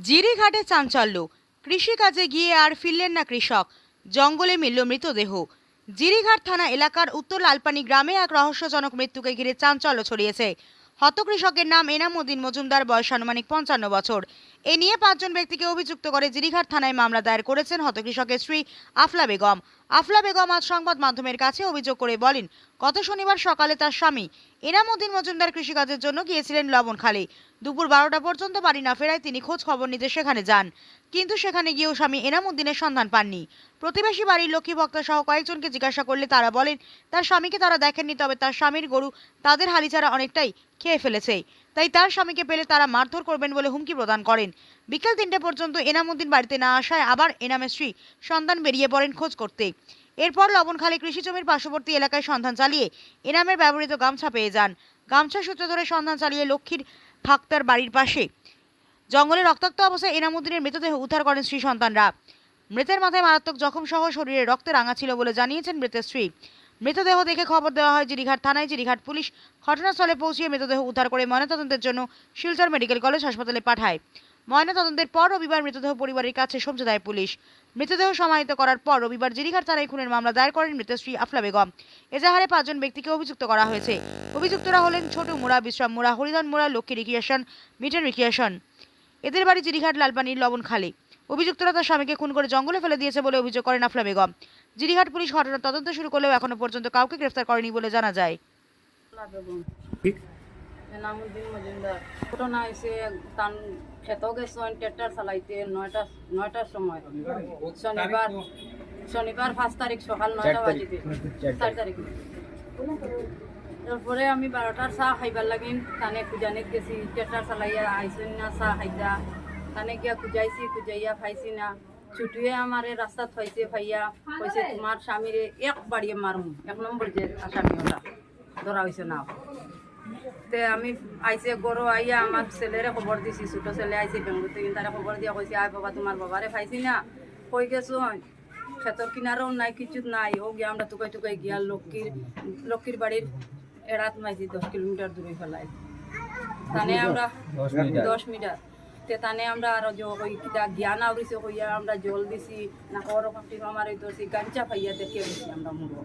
জিরিঘাটে চাঞ্চল্য, কৃষিকাজে গিয়ে আর ফিরলেন না কৃষক, জঙ্গলে মিলল মৃতদেহ। জিরিঘাট থানা এলাকার উত্তর লালপানি গ্রামে এক রহস্যজনক মৃত্যুকে ঘিরে চাঞ্চল্য ছড়িয়েছে। হত কৃষকের নাম এনাম উদ্দিন মজুমদার, বয়স আনুমানিক 55 বছর। এ নিয়ে 5 জন ব্যক্তিকে অভিযুক্ত করে জিরিঘাট থানায় মামলা দায়ের করেছেন হত কৃষকের স্ত্রী আফলা বেগম। আফলা বেগম আজ সংবাদ মাধ্যমের কাছে অভিযোগ করে বলেন, গত শনিবার সকালে তার স্বামী এনাম উদ্দিন মজুমদার কৃষিকাজের জন্য গিয়েছিলেন লবণখালী। দুপুর 12টা পর্যন্ত বাড়ি না ফেরায় তিনি খোঁজ খবর নিতে সেখানে যান, কিন্তু সেখানে গিয়েও স্বামী এনাম উদ্দিনের সন্ধান পাননি। প্রতিবেশী বাড়ির লক্ষ্মী ভক্ত সহ কয়েকজনকে জিজ্ঞাসা করলে তারা বলেন তার স্বামীকে তারা দেখেননি, তবে তার স্বামীর গরু তাদের হালিছাড়া অনেকটাই খেয়ে ফেলেছে, তাই তার স্বামীকে পেলে তারা মারধর করবেন বলে হুমকি প্রদান করেন। বিকেল 3টে পর্যন্ত এনাম উদ্দিন বাড়িতে না আসায় আবার এনামের স্ত্রী সন্ধান বেরিয়ে পড়েন খোঁজ করতে। এরপর লবণখালী কৃষি জমির পার্শ্ববর্তী এলাকায় সন্ধান চালিয়ে এনামের ব্যবহৃত গামছা পেয়ে যান। গামছা সূত্র ধরে সন্ধান চালিয়ে লক্ষ্মীর ফাক্তার বাড়ির পাশে জঙ্গলে রক্তাক্ত অবস্থায় এনাম উদ্দিনের মৃতদেহ উদ্ধার করেন স্ত্রী সন্তানরা। মৃতের মাথায় মারাত্মক জখম সহ শরীরে রক্তে রাঙা ছিল বলে জানিয়েছেন মৃতের স্ত্রী। মৃতদেহ দেখে খবর দেওয়া হয় জিরিঘাট থানায়। জিরিঘাট পুলিশ ঘটনাস্থলে পৌঁছিয়ে মৃতদেহ উদ্ধার করে ময়নাতদন্তের জন্য শিলচর মেডিকেল কলেজ হাসপাতালে পাঠায়। ময়নাতদন্তের পর রবিবার মৃতদেহ পরিবারের কাছে সমঝে দেয় পুলিশ। মৃতদেহ সমাহিত করার পর রবিবার জিরিঘাট থানায় খুনের মামলা দায়ের করেন মৃতের স্ত্রী আফলা বেগম। এজাহারে 5 জন ব্যক্তিকে অভিযুক্ত করা হয়েছে। অভিযুক্তরা হলেন ছোট মুড়া, বিশ্রাম মুড়া, হরিধন মুড়া, লক্ষ্মী রিক্রিয়েশন, মিটেন রিক্রিয়েশন। এদের বাড়ি জিরিঘাট লালপানির লবণখালী। অভিযুক্তরা তার স্বামীকে খুন করে জঙ্গলে ফেলে দিয়েছে বলে অভিযোগ করেন আফলা বেগম। জিরিঘাট পুলিশ ঘটনার তদন্ত শুরু করলেও এখনো পর্যন্ত কাউকে গ্রেফতার করেনি বলে জানা যায়। এনামুদ্দিন মজুমদার ঘটনা হয়েছে তান খেতেও গেছেন ট্রেক্টর চালাইতে নয়টার সময় শনিবার 5 তারিখ সকাল 9টা বাজিতে 4 তারিখ। তারপরে আমি 12টার চা খাইবার লাগিন তানে খুঁজানিত গেছি, ট্রেক্টর চালাইয়া আইসেন না চা খাইতা, তানে গিয়া খুঁজাইয়া পাইছি না। ছুটুয়ে আমারে রাস্তাত পাইছে, ভাইয়া কইছে তোমার স্বামীরে এক বাড়িয়ে মারমু, 1 নম্বর যে আসামি ওটা ধরা হয়েছে না। তে আমি আইসে গরো আইয়া আমার ছেলেরে খবর দিছি, ছোটো ছেলে আইসে বেঙ্গলোর থেকে, তারা খবর দিয়া কইছে আয় বাবা তোমার বাবারে পাইছি না, কই গেছো ক্ষেতর কিনারও নাই, কিছু নাই। ও গিয়া আমরা টুকাই গিয়া লক্ষ্মীর বাড়ির এড়াত মাইছি 10 কিলোমিটার দূরে ফেলাই। তানে আমরা 10 মিটার তে তানে আমরা আরো কিতা জ্ঞান আউরিছে কইয়া আমরা জল দিছি না, কর কাপটি আমার এই ধরছি গাঞ্চা পাইয়া দেখে গেছি আমরা মুড়ো।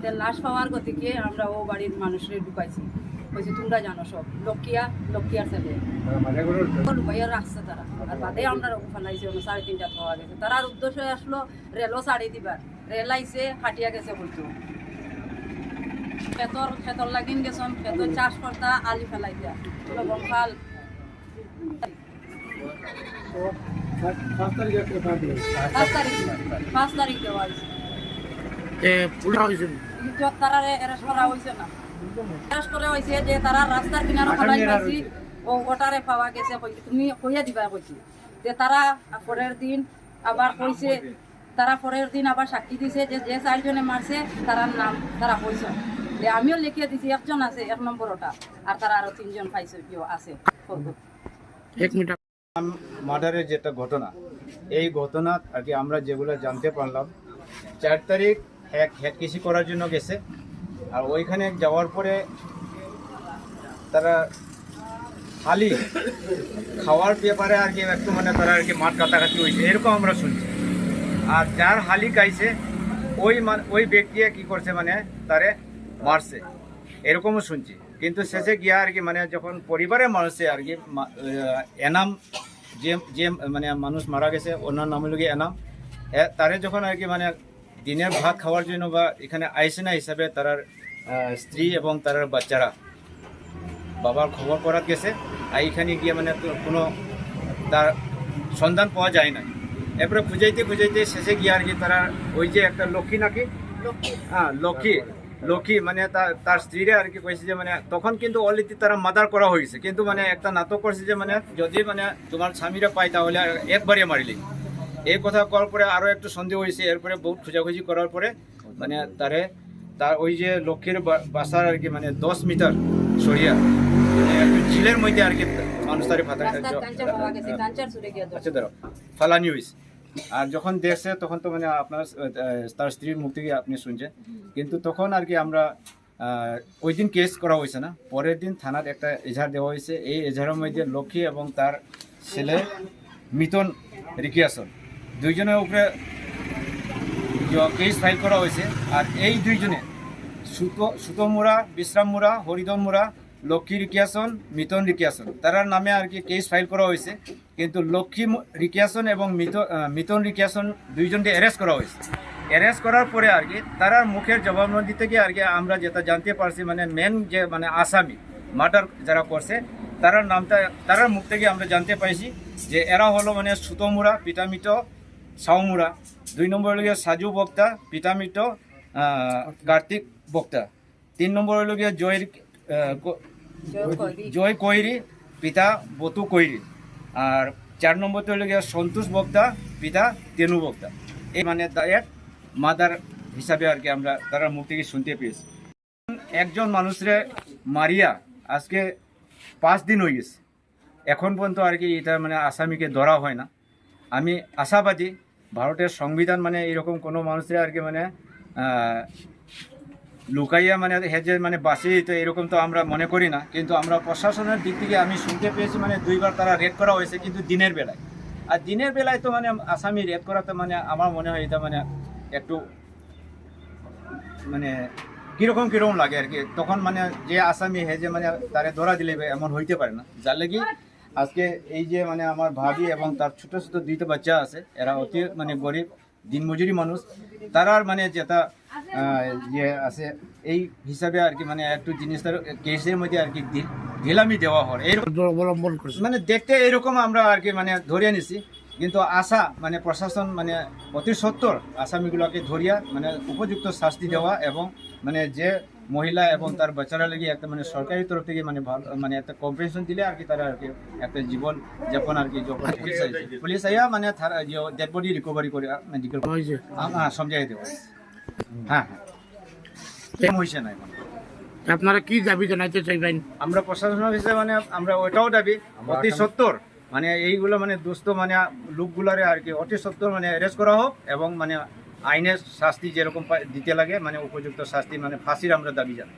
তে লাশ পাওয়ার গতিকে আমরা ও বাড়ির মানুষের ঢুকাইছি, কইছি তোমরা জানো সব লক্ষ্মীয়ার ছেলে লুকাইয়া রাখছে তারা। আর বাদে আমরা ফেলাইছি 3:30 পাওয়া গেছে। তারার উদ্দেশ্য আসলো রেলও ছাড়ি দিবার, রেল আইসে হাটিয়া গেছে হইতো খেতর লাগিন গেছন, খেতর চাষ করতা আলি ফেলাইতা লবণখাল। 5 তারিখ দেওয়া হয়েছে। তারা এরেস্ট করা হয়েছে না, এরেস্ট করে হয়েছে যে তারা রাস্তার কিনারে ফেলাই পাইছি, ও ওটারে পাওয়া গেছে। তুমি কইয়া দিবা কইছি যে তারা পরের দিন আবার কইছে, তারা পরের দিন আবার সাক্ষী দিছে যে 4 জনে মারছে তারার নাম তারা কইছে। যে আমিও লিখিয়ে দিছি, 1 জন আছে 1 নম্বর ওটা, আর তারা আরো 3 জন পাইছে কেউ আছে। মার্ডারের যেটা ঘটনা, এই ঘটনা আর কি আমরা যেগুলো জানতে পারলাম, 4 তারিখ এক হেড কৃষি করার জন্য গেছে, আর ওইখানে যাওয়ার পরে তারা হালি খাওয়ার ব্যাপারে আর কি একটু মানে তারা আর কি মাঠ কাটাকাটি হয়েছে, এরকম আমরা শুনছি। আর যার হালি খাইছে ওই ব্যক্তি কি করছে মানে তারে মারছে, এরকমও শুনছি। কিন্তু শেষে গিয়া আর কি মানে যখন পরিবারের মানুষে আর কি এনাম যে মানে মানুষ মারা গেছে ওনার নাম হলো এনাম, তারে যখন আর কি মানে দিনের ভাত খাওয়ার জন্য বা এখানে আইসে না হিসাবে তার স্ত্রী এবং তার বাচ্চারা বাবার খবর করাত গেছে, আর এখানে গিয়ে মানে কোনো তার সন্ধান পাওয়া যায় না। এরপরে খুঁজাইতে শেষে গিয়ে আর কি তারা ওই যে একটা লক্ষ্মী নাকি লক্ষ্মী মানে তার স্ত্রীরে আর কি কইছে যে মানে তখন কিন্তু অলরেডি তারা মার্ডার করা হয়েছে, কিন্তু মানে একটা নাটক করছে যে মানে যদি মানে তোমার স্বামীরা পাই তাহলে একবারে মারিলি। এই কথা করার পরে আরও একটু সন্দেহ হয়েছে। এরপরে বহুত খোঁজাখুঁজি করার পরে মানে তার ওই যে লক্ষ্মীর বাসার আর কি মানে 10 মিটার সরিয়া একটু ঝিলের মধ্যে আর কি মানুষ তারে ফালানি হয়েছে। আর যখন দেখছে তখন তো মানে আপনার তার স্ত্রীর মুখ থেকে আপনি শুনছেন, কিন্তু তখন আর কি আমরা ওই দিন কেস করা হয়েছে না, পরের দিন থানার একটা এজাহার দেওয়া হয়েছে। এই এজাহারের মধ্যে লক্ষ্মী এবং তার ছেলে মিতন রিকিয়াসন, দুইজনের উপরে কেস ফাইল করা হয়েছে। আর এই দুইজনে সুতম মুরা, বিশ্রাম মুরা, হরিধন মুরা, লক্ষ্মী রিকিয়াসন, মিতন রিকিয়াসন, তারার নামে আর কি কেস ফাইল করা হয়েছে। কিন্তু লক্ষ্মী রিকিয়াসন এবং মিতন রিকিয়াসন দুইজনকে অ্যারেস্ট করা হয়েছে। অ্যারেস্ট করার পরে আর কি তারার মুখের জবানবন্দি থেকে আর কি আমরা যেটা জানতে পারছি, মানে মেন যে মানে আসামি মার্ডার যারা করছে তারার নামটা তারার মুখ থেকে আমরা জানতে পাইছি যে এরা হলো মানে সুতমুরা, পিটামিটো, সাউমুরা। 2 নম্বর হলো গিয়ে সাজু বক্তা, পিটামিটো, কার্তিক বক্তা। 3 নম্বর হলো গিয়ে জয় কৈরি, পিতা বতু কৈরি। আর 4 নম্বরতে হলো গিয়ে সন্তোষ বক্তা, পিতা তেনু বক্তা। এই মানে এক মাদার হিসাবে আর কি আমরা তারার মুখ থেকে শুনতে পেয়েছি। একজন মানুষরে মারিয়া আজকে 5 দিন হয়ে গেছে, এখন পর্যন্ত আর কি এটা মানে আসামিকে ধরা হয় না। আমি আশাবাদী ভারতের সংবিধান মানে এরকম কোনো মানুষের আর কি মানে লুকাইয়া মানে হেজে মানে বাঁচিয়ে তো এরকম তো আমরা মনে করি না। কিন্তু আমরা প্রশাসনের দিক থেকে আমি শুনতে পেয়েছি মানে 2বার তারা রেড করা হয়েছে, কিন্তু দিনের বেলায়। আর দিনের বেলায় তো মানে আসামি রেড করাতে মানে আমার মনে হয় এটা মানে একটু মানে কীরকম লাগে আর কি। তখন মানে যে আসামি হেজে মানে তারে ধরা দিলে এমন হইতে পারে না। যার লাগি আজকে এই যে মানে আমার ভাবি এবং তার ছোট ছোট 2টা বাচ্চা আছে, এরা অতি মানে গরিব দিনমজুরি মানুষ, তারার মানে যেটা যে আছে এই হিসাবে আর কি মানে একটু জিনিসটার কেসের মধ্যে আর কি ঢিলামি দেওয়া হয় এইরকম অবলম্বন করছে। মানে দেখতে এরকম আমরা আর কি মানে ধরিয়ে নিছি। কিন্তু আশা মানে প্রশাসন মানে অতি সত্বর আসামিগুলোকে ধরিয়া মানে উপযুক্ত শাস্তি দেওয়া এবং মানে যে মহিলা এবং তার বাচ্চারা লেগে একটা মানে সরকারি তরফ থেকে মানে ভালো মানে একটা কম্পেনশন দিলে আর কি তারা আর কি একটা জীবন যাপন আর কি যখন পুলিশ আইয়া মানে ডেড বডি রিকভারি করে মেডিকেল সমঝাই দেওয়া। হ্যাঁ হ্যাঁ হয়েছে না। আপনারা কি দাবি জানাইতে চাইবেন? আমরা প্রশাসন হিসেবে মানে আমরা ওইটাও দাবি অতি সত্বর মানে এইগুলো মানে দুস্থ মানে লোকগুলারে আর কি অতি সত্বর মানে অ্যারেস্ট করা হোক এবং মানে আইনের শাস্তি যেরকম দিতে লাগে মানে উপযুক্ত শাস্তি মানে ফাঁসির আমরা দাবি জানাই।